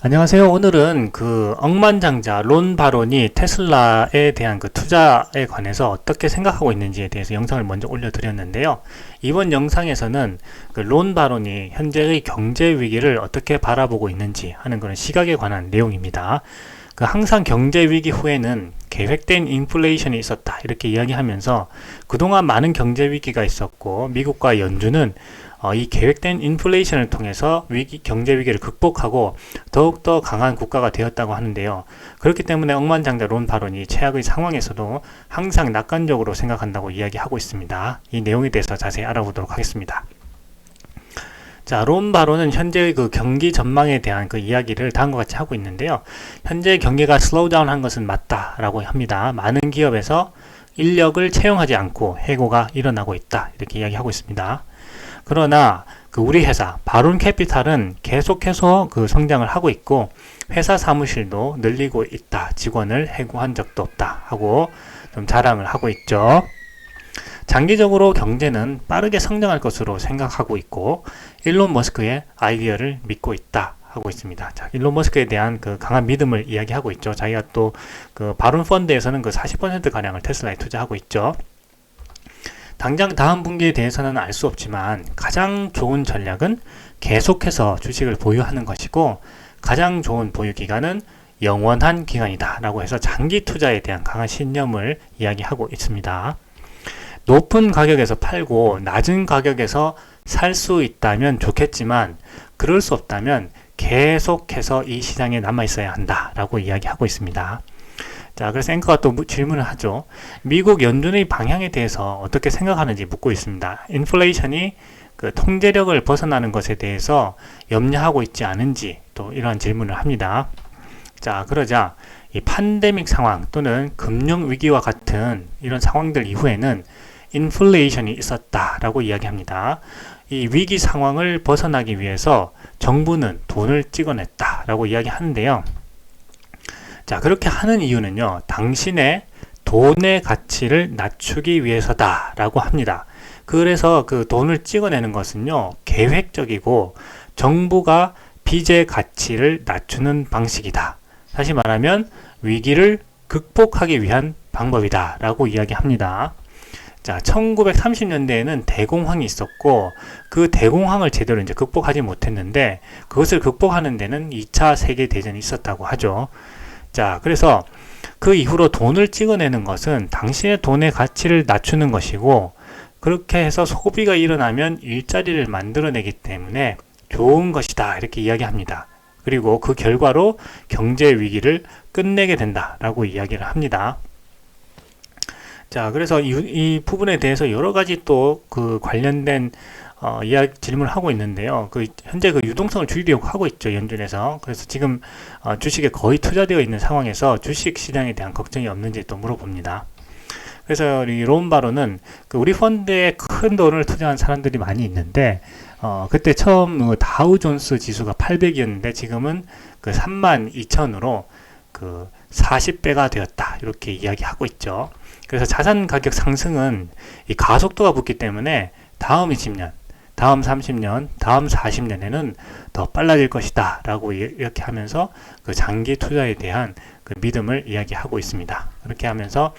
안녕하세요. 오늘은 그 억만장자 론 바론이 테슬라에 대한 그 투자에 관해서 어떻게 생각하고 있는지에 대해서 영상을 먼저 올려드렸는데요. 이번 영상에서는 그 론 바론이 현재의 경제 위기를 어떻게 바라보고 있는지 하는 그런 시각에 관한 내용입니다. 그 항상 경제 위기 후에는 계획된 인플레이션이 있었다 이렇게 이야기하면서 그동안 많은 경제 위기가 있었고 미국과 연준은 이 계획된 인플레이션을 통해서 경제 위기를 극복하고 더욱더 강한 국가가 되었다고 하는데요. 그렇기 때문에 억만장자 론 바론이 최악의 상황에서도 항상 낙관적으로 생각한다고 이야기하고 있습니다. 이 내용에 대해서 자세히 알아보도록 하겠습니다. 자, 론 바론은 현재의 그 경기 전망에 대한 그 이야기를 다음과 같이 하고 있는데요. 현재 경기가 슬로우 다운 한 것은 맞다라고 합니다. 많은 기업에서 인력을 채용하지 않고 해고가 일어나고 있다 이렇게 이야기하고 있습니다. 그러나 그 우리 회사 바론 캐피탈은 계속해서 그 성장을 하고 있고 회사 사무실도 늘리고 있다. 직원을 해고한 적도 없다 하고 좀 자랑을 하고 있죠. 장기적으로 경제는 빠르게 성장할 것으로 생각하고 있고 일론 머스크의 아이디어를 믿고 있다 하고 있습니다. 자, 일론 머스크에 대한 그 강한 믿음을 이야기하고 있죠. 자기가 또 그 바론 펀드에서는 그 40% 가량을 테슬라에 투자하고 있죠. 당장 다음 분기에 대해서는 알 수 없지만 가장 좋은 전략은 계속해서 주식을 보유하는 것이고 가장 좋은 보유 기간은 영원한 기간이다 라고 해서 장기 투자에 대한 강한 신념을 이야기하고 있습니다. 높은 가격에서 팔고 낮은 가격에서 살 수 있다면 좋겠지만 그럴 수 없다면 계속해서 이 시장에 남아 있어야 한다 라고 이야기하고 있습니다. 자, 그래서 앵커가 또 질문을 하죠. 미국 연준의 방향에 대해서 어떻게 생각하는지 묻고 있습니다. 인플레이션이 그 통제력을 벗어나는 것에 대해서 염려하고 있지 않은지 또 이러한 질문을 합니다. 자, 그러자 이 팬데믹 상황 또는 금융 위기와 같은 이런 상황들 이후에는 인플레이션이 있었다라고 이야기합니다. 이 위기 상황을 벗어나기 위해서 정부는 돈을 찍어냈다라고 이야기하는데요. 자, 그렇게 하는 이유는요, 당신의 돈의 가치를 낮추기 위해서다 라고 합니다. 그래서 그 돈을 찍어내는 것은요, 계획적이고 정부가 빚의 가치를 낮추는 방식이다. 다시 말하면 위기를 극복하기 위한 방법이다 라고 이야기합니다. 자, 1930년대에는 대공황이 있었고 그 대공황을 제대로 이제 극복하지 못했는데 그것을 극복하는 데는 2차 세계대전이 있었다고 하죠. 자, 그래서 그 이후로 돈을 찍어내는 것은 당신의 돈의 가치를 낮추는 것이고 그렇게 해서 소비가 일어나면 일자리를 만들어내기 때문에 좋은 것이다 이렇게 이야기합니다. 그리고 그 결과로 경제 위기를 끝내게 된다라고 이야기를 합니다. 자, 그래서 이 부분에 대해서 여러 가지 또 그 관련된 질문을 하고 있는데요. 현재 그 유동성을 줄이려고 하고 있죠, 연준에서. 그래서 지금 주식에 거의 투자되어 있는 상황에서 주식 시장에 대한 걱정이 없는지 또 물어봅니다. 그래서 이 론 바론은 그 우리 펀드에 큰 돈을 투자한 사람들이 많이 있는데 그때 처음 다우존스 지수가 800이었는데 지금은 그 32,000으로 그 40배가 되었다 이렇게 이야기하고 있죠. 그래서 자산 가격 상승은 이 가속도가 붙기 때문에 다음 20년, 다음 30년, 다음 40년에는 더 빨라질 것이다 라고 이렇게 하면서 그 장기 투자에 대한 그 믿음을 이야기하고 있습니다. 그렇게 하면서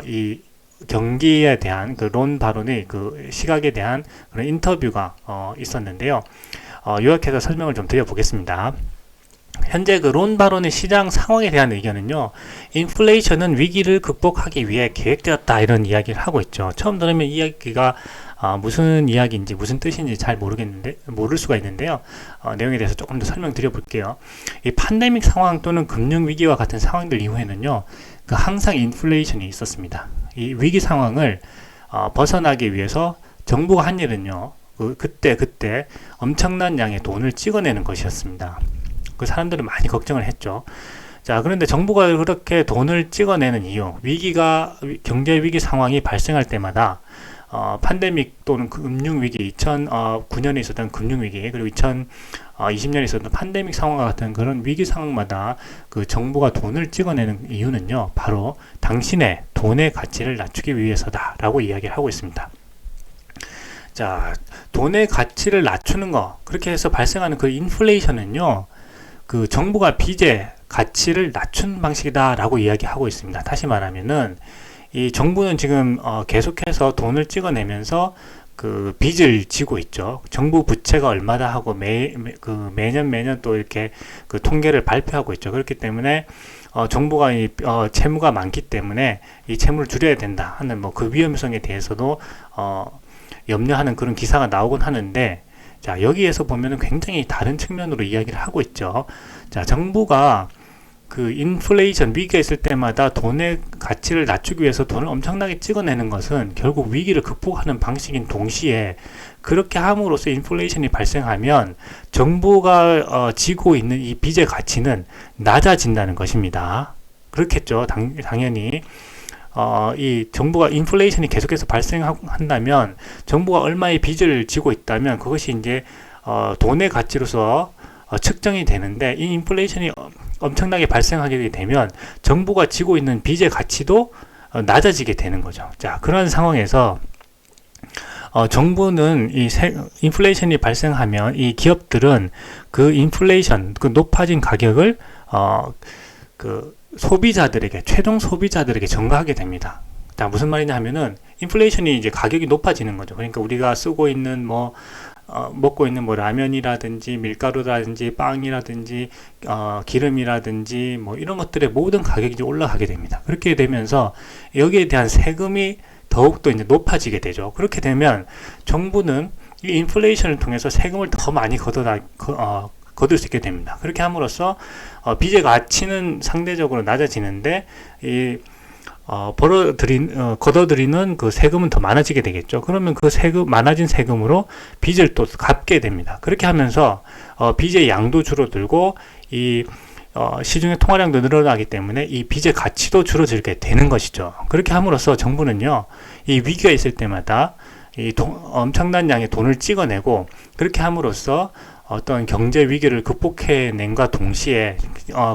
이 경기에 대한 그 론 바론의 그 시각에 대한 그런 인터뷰가 있었는데요. 요약해서 설명을 좀 드려보겠습니다. 현재 그 론 바론의 시장 상황에 대한 의견은요, 인플레이션은 위기를 극복하기 위해 계획되었다 이런 이야기를 하고 있죠. 처음 들으면 이야기가 무슨 이야기인지 무슨 뜻인지 잘 모를 수가 있는데요. 내용에 대해서 조금 더 설명드려 볼게요. 이 팬데믹 상황 또는 금융 위기와 같은 상황들 이후에는요, 그 항상 인플레이션이 있었습니다. 이 위기 상황을 벗어나기 위해서 정부가 한 일은요, 그때 엄청난 양의 돈을 찍어내는 것이었습니다. 그 사람들은 많이 걱정을 했죠. 자, 그런데 정부가 그렇게 돈을 찍어내는 이유, 경제 위기 상황이 발생할 때마다 팬데믹 또는 금융위기, 2009년에 있었던 금융위기, 그리고 2020년에 있었던 팬데믹 상황과 같은 그런 위기 상황마다 그 정부가 돈을 찍어내는 이유는요, 바로 당신의 돈의 가치를 낮추기 위해서다 라고 이야기를 하고 있습니다. 자, 돈의 가치를 낮추는 거, 그렇게 해서 발생하는 그 인플레이션은요, 그 정부가 빚의 가치를 낮춘 방식이다라고 이야기하고 있습니다. 다시 말하면은 이 정부는 지금 계속해서 돈을 찍어내면서 그 빚을 지고 있죠. 정부 부채가 얼마다 하고 매년 또 이렇게 그 통계를 발표하고 있죠. 그렇기 때문에 정부가 채무가 많기 때문에 이 채무를 줄여야 된다 하는 뭐 그 위험성에 대해서도 염려하는 그런 기사가 나오곤 하는데, 자, 여기에서 보면은 굉장히 다른 측면으로 이야기를 하고 있죠. 자, 정부가 그 인플레이션 위기가 있을 때마다 돈의 가치를 낮추기 위해서 돈을 엄청나게 찍어내는 것은 결국 위기를 극복하는 방식인 동시에, 그렇게 함으로써 인플레이션이 발생하면 정부가 지고 있는 이 빚의 가치는 낮아진다는 것입니다. 그렇겠죠. 당연히 이 정부가 인플레이션이 계속해서 발생한다면, 정부가 얼마의 빚을 지고 있다면 그것이 이제 돈의 가치로서 측정이 되는데, 이 인플레이션이 엄청나게 발생하게 되면 정부가 지고 있는 빚의 가치도 낮아지게 되는 거죠. 자, 그런 상황에서 정부는 인플레이션이 발생하면 이 기업들은 그 인플레이션, 그 높아진 가격을 그 소비자들에게, 최종 소비자들에게 전가하게 됩니다. 자, 무슨 말이냐 하면은 인플레이션이 이제 가격이 높아지는 거죠. 그러니까 우리가 쓰고 있는 먹고 있는 라면이라든지 밀가루라든지 빵이라든지 기름이라든지 이런 것들의 모든 가격이 이제 올라가게 됩니다. 그렇게 되면서 여기에 대한 세금이 더욱더 이제 높아지게 되죠. 그렇게 되면 정부는 이 인플레이션을 통해서 세금을 더 많이 거둘 수 있게 됩니다. 그렇게 함으로써 빚의 가치는 상대적으로 낮아지는데 걷어들이는 그 세금은 더 많아지게 되겠죠. 그러면 그 많아진 세금으로 빚을 또 갚게 됩니다. 그렇게 하면서 빚의 양도 줄어들고 시중의 통화량도 늘어나기 때문에 이 빚의 가치도 줄어들게 되는 것이죠. 그렇게 함으로써 정부는요, 이 위기가 있을 때마다 엄청난 양의 돈을 찍어내고, 그렇게 함으로써 어떤 경제 위기를 극복해낸과 동시에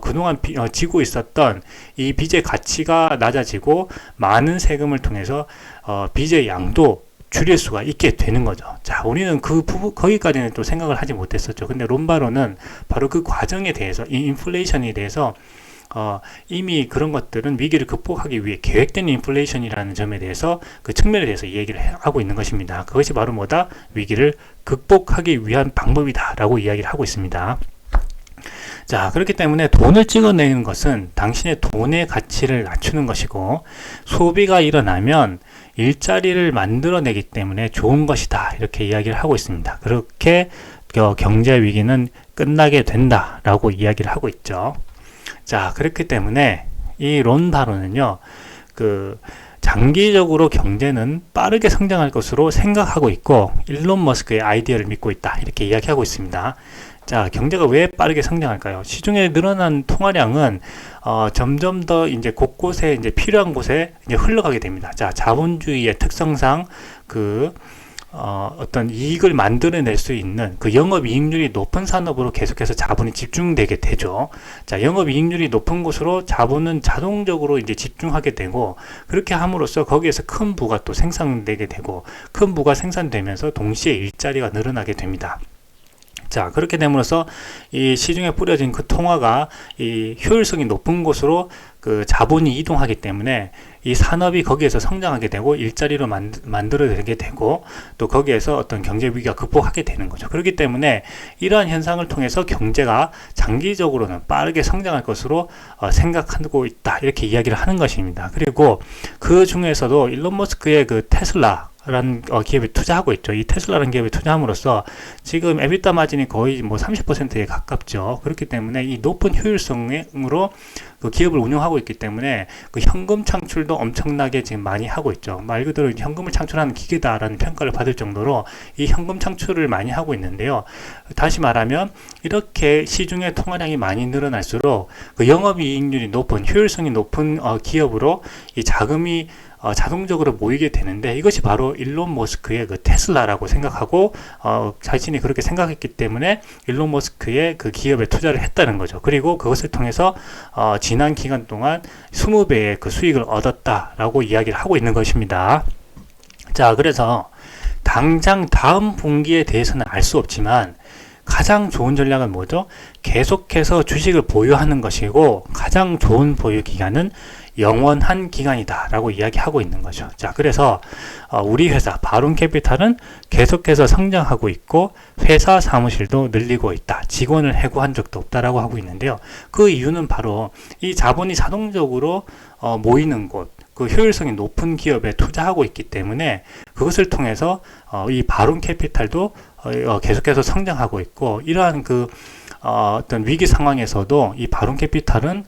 그동안 지고 있었던 이 빚의 가치가 낮아지고 많은 세금을 통해서 빚의 양도 줄일 수가 있게 되는 거죠. 자, 우리는 거기까지는 또 생각을 하지 못했었죠. 근데 론바로는 바로 그 과정에 대해서, 이 인플레이션에 대해서 이미 그런 것들은 위기를 극복하기 위해 계획된 인플레이션이라는 점에 대해서, 그 측면에 대해서 얘기를 하고 있는 것입니다. 그것이 바로 뭐다? 위기를 극복하기 위한 방법이다 라고 이야기를 하고 있습니다. 자, 그렇기 때문에 돈을 찍어내는 것은 당신의 돈의 가치를 낮추는 것이고, 소비가 일어나면 일자리를 만들어내기 때문에 좋은 것이다, 이렇게 이야기를 하고 있습니다. 그렇게 경제 위기는 끝나게 된다 라고 이야기를 하고 있죠. 자, 그렇기 때문에 이 론바로는요, 장기적으로 경제는 빠르게 성장할 것으로 생각하고 있고, 일론 머스크의 아이디어를 믿고 있다, 이렇게 이야기하고 있습니다. 자, 경제가 왜 빠르게 성장할까요? 시중에 늘어난 통화량은 점점 더 이제 곳곳에 이제 필요한 곳에 이제 흘러가게 됩니다. 자, 자본주의의 특성상 어떤 이익을 만들어낼 수 있는 그 영업이익률이 높은 산업으로 계속해서 자본이 집중되게 되죠. 자, 영업이익률이 높은 곳으로 자본은 자동적으로 이제 집중하게 되고, 그렇게 함으로써 거기에서 큰 부가 또 생산되게 되고, 큰 부가 생산되면서 동시에 일자리가 늘어나게 됩니다. 자, 그렇게 됨으로써 이 시중에 뿌려진 그 통화가 이 효율성이 높은 곳으로 그 자본이 이동하기 때문에 이 산업이 거기에서 성장하게 되고, 일자리로 만들어내게 되고, 또 거기에서 어떤 경제 위기가 극복하게 되는 거죠. 그렇기 때문에 이러한 현상을 통해서 경제가 장기적으로는 빠르게 성장할 것으로 생각하고 있다, 이렇게 이야기를 하는 것입니다. 그리고 그 중에서도 일론 머스크의 그 테슬라라는 기업에 투자하고 있죠. 이 테슬라라는 기업에 투자함으로써 지금 에비타 마진이 거의 30%에 가깝죠. 그렇기 때문에 이 높은 효율성으로 그 기업을 운영하고 있기 때문에 그 현금 창출도 엄청나게 지금 많이 하고 있죠. 말 그대로 현금을 창출하는 기계다라는 평가를 받을 정도로 이 현금 창출을 많이 하고 있는데요. 다시 말하면 이렇게 시중의 통화량이 많이 늘어날수록 그 영업이익률이 높은, 효율성이 높은 기업으로 이 자금이 자동적으로 모이게 되는데, 이것이 바로 일론 머스크의 그 테슬라라고 생각하고 자신이 그렇게 생각했기 때문에 일론 머스크의 그 기업에 투자를 했다는 거죠. 그리고 그것을 통해서 지난 기간 동안 20배의 그 수익을 얻었다라고 이야기를 하고 있는 것입니다. 자, 그래서 당장 다음 분기에 대해서는 알 수 없지만 가장 좋은 전략은 뭐죠? 계속해서 주식을 보유하는 것이고 가장 좋은 보유 기간은 영원한 기간이다 라고 이야기하고 있는 거죠. 자, 그래서 우리 회사 바론캐피탈은 계속해서 성장하고 있고 회사 사무실도 늘리고 있다, 직원을 해고한 적도 없다라고 하고 있는데요. 그 이유는 바로 이 자본이 자동적으로 모이는 곳, 그 효율성이 높은 기업에 투자하고 있기 때문에 그것을 통해서 이 바론캐피탈도 계속해서 성장하고 있고, 이러한 어떤 위기 상황에서도 이 바론캐피탈은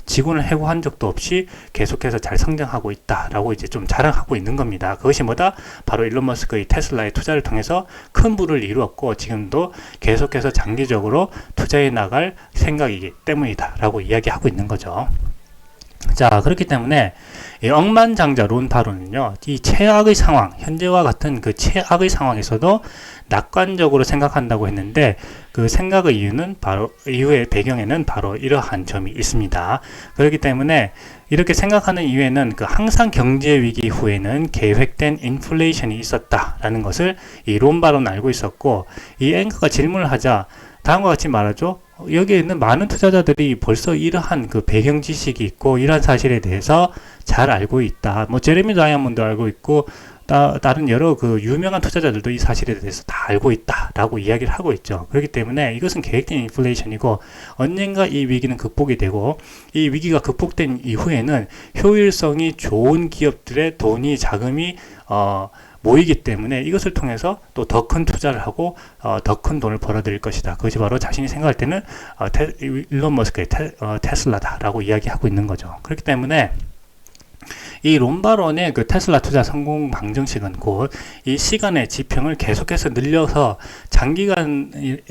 직원을 해고한 적도 없이 계속해서 잘 성장하고 있다라고 이제 좀 자랑하고 있는 겁니다. 그것이 뭐다? 바로 일론 머스크의 테슬라의 투자를 통해서 큰 부를 이루었고 지금도 계속해서 장기적으로 투자해 나갈 생각이기 때문이다라고 이야기하고 있는 거죠. 자, 그렇기 때문에 이 억만장자 론 바론은요, 이 최악의 상황, 현재와 같은 그 최악의 상황에서도 낙관적으로 생각한다고 했는데, 그 생각의 이유의 배경에는 바로 이러한 점이 있습니다. 그렇기 때문에 이렇게 생각하는 이유에는 항상 경제 위기 후에는 계획된 인플레이션이 있었다라는 것을 이 론 바론은 알고 있었고, 이 앵커가 질문을 하자 다음과 같이 말하죠. 여기에 있는 많은 투자자들이 벌써 이러한 배경 지식이 있고 이러한 사실에 대해서 잘 알고 있다. 뭐 제레미 다이아몬드 알고 있고 다른 여러 유명한 투자자들도 이 사실에 대해서 다 알고 있다라고 이야기를 하고 있죠. 그렇기 때문에 이것은 계획된 인플레이션이고 언젠가 이 위기는 극복이 되고, 이 위기가 극복된 이후에는 효율성이 좋은 기업들의 돈이 자금이 모이기 때문에 이것을 통해서 또 더 큰 투자를 하고 더 큰 돈을 벌어들일 것이다. 그것이 바로 자신이 생각할 때는 일론 머스크의 테슬라다라고 이야기하고 있는 거죠. 그렇기 때문에 이 론 바론의 테슬라 투자 성공 방정식은 곧 이 시간의 지평을 계속해서 늘려서 장기간의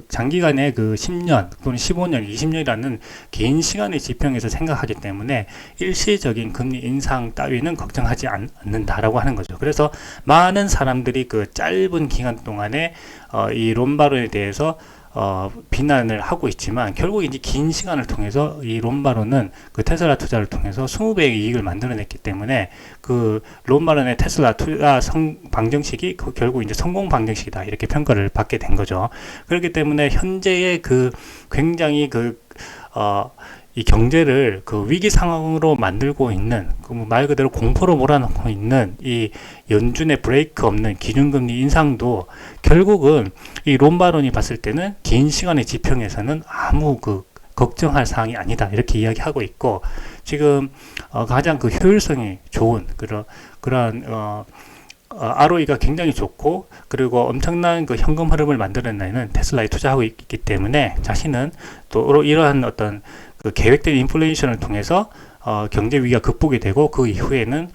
10년 또는 15년, 20년이라는 긴 시간의 지평에서 생각하기 때문에 일시적인 금리 인상 따위는 걱정하지 않는다라고 하는 거죠. 그래서 많은 사람들이 짧은 기간 동안에 이 론 바론에 대해서 비난을 하고 있지만, 결국 이제 긴 시간을 통해서 이 론 바론은 테슬라 투자를 통해서 20배의 이익을 만들어냈기 때문에 론 바론의 테슬라 투자 방정식이 결국 이제 성공 방정식이다, 이렇게 평가를 받게 된 거죠. 그렇기 때문에 현재의 굉장히 이 경제를 위기 상황으로 만들고 있는, 말 그대로 공포로 몰아넣고 있는 이 연준의 브레이크 없는 기준금리 인상도 결국은 이 론 바론이 봤을 때는 긴 시간의 지평에서는 아무 걱정할 사항이 아니다, 이렇게 이야기하고 있고, 지금 가장 효율성이 좋은 그러한 ROE가 굉장히 좋고, 그리고 엄청난 현금 흐름을 만들어내는 테슬라에 투자하고 있기 때문에 자신은 또 이러한 어떤 계획된 인플레이션을 통해서 경제 위기가 극복이 되고, 그 이후에는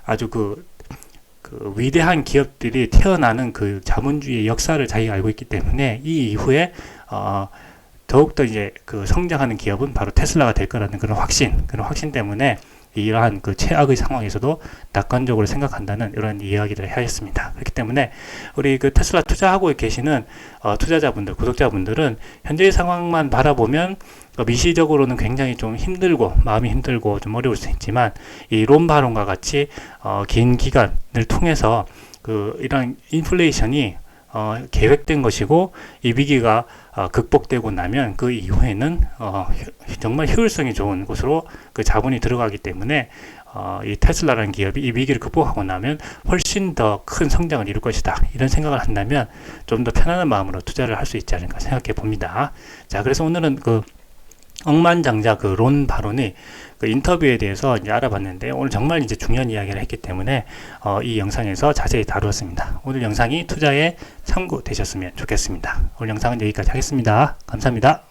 아주 위대한 기업들이 태어나는 자본주의의 역사를 자기가 알고 있기 때문에 이 이후에 더욱더 이제 성장하는 기업은 바로 테슬라가 될 거라는 그런 확신 때문에 이러한 최악의 상황에서도 낙관적으로 생각한다는 이런 이야기를 하였습니다. 그렇기 때문에 우리 테슬라 투자하고 계시는 투자자분들, 구독자분들은 현재의 상황만 바라보면 미시적으로는 굉장히 좀 힘들고 마음이 힘들고 좀 어려울 수 있지만, 이 론 바론과 같이 긴 기간을 통해서 이런 인플레이션이 계획된 것이고, 이 위기가 극복되고 나면 그 이후에는 정말 효율성이 좋은 곳으로 자본이 들어가기 때문에 이 테슬라라는 기업이 이 위기를 극복하고 나면 훨씬 더 큰 성장을 이룰 것이다, 이런 생각을 한다면 좀 더 편안한 마음으로 투자를 할 수 있지 않을까 생각해 봅니다. 자, 그래서 오늘은 억만장자 론 바론의 인터뷰에 대해서 이제 알아봤는데, 오늘 정말 이제 중요한 이야기를 했기 때문에 이 영상에서 자세히 다루었습니다. 오늘 영상이 투자에 참고 되셨으면 좋겠습니다. 오늘 영상은 여기까지 하겠습니다. 감사합니다.